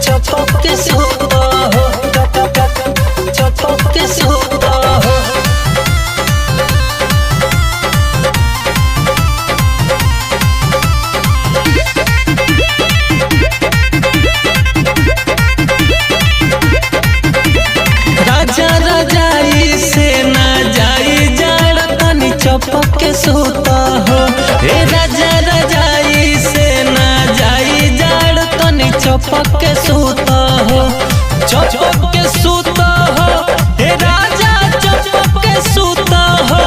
चपक के सूता हो, चपक के सूता हो। राजा रजाई से ना जाई जाड़ तनी चपक के सूता हो। हे राजा रजाई से ना जाई जाड़ तनी चपक के सूता हो, चपक के सूता हो। हे राजा चपक के सूता हो।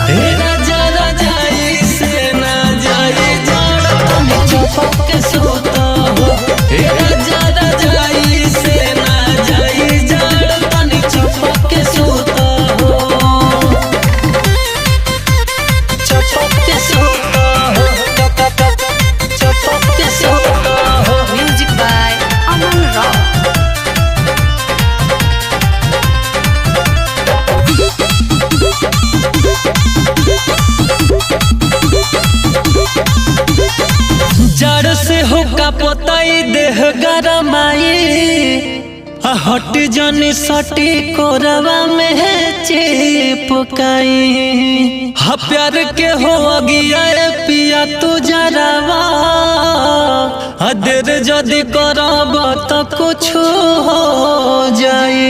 हे राजा रजाई से ना जाई जाड़ तनी चपक के सूता हो। हे राजा रजाई से ना जाई जाड़ तनी चपक के सूता हो, चपक के सूता हो, चपक के सूता हो। Music by Aman Rao. जड़ से होका पोताई देह गरमाई, हट जनी सटी कोरवा में है चिपकाई। हा प्यार के हो अगिया पिया तू जरावा, देर जदि करब तो कुछ हो जाई।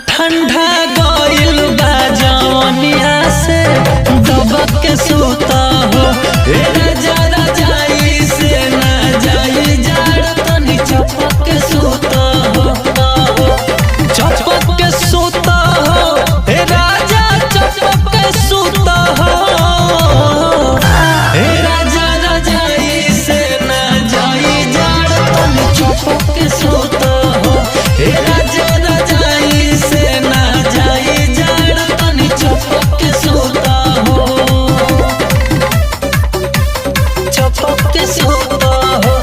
ठंडा गइल बा जवनिया से दबक के सूता हो। हे राजा रजाई से ना जाई जाड़ तनी चपक के सूता हो, चपक के सूता हो। हे राजा चपक के सूता हो। हे राजा रजाई से ना जाई जाड़ तनी चपक के सूता हो। हे राजा रजाई से ना जाई जाड़ तनी चपक के सूता हो, चपक के सूता हो,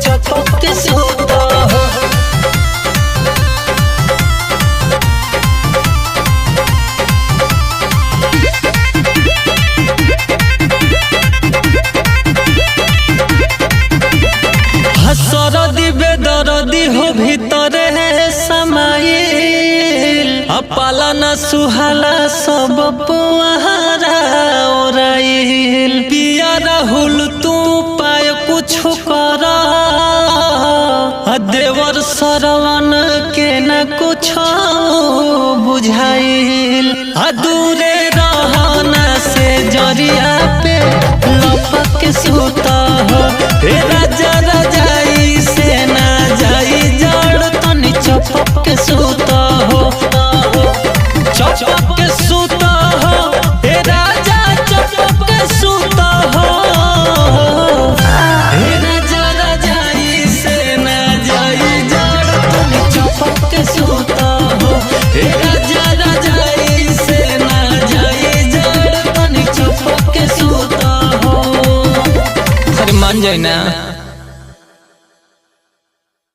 चपक के सूता हो। सरदी बेदर्दी हो भीतर है समाइल, अपाला न सुहाला सब पुआरा ओराइल। पिया राहुल तू पाय कुछ कर, देवर सरवन के न कुछ बुझाइल। दूरे रहना से जरिया पे लपक के सूता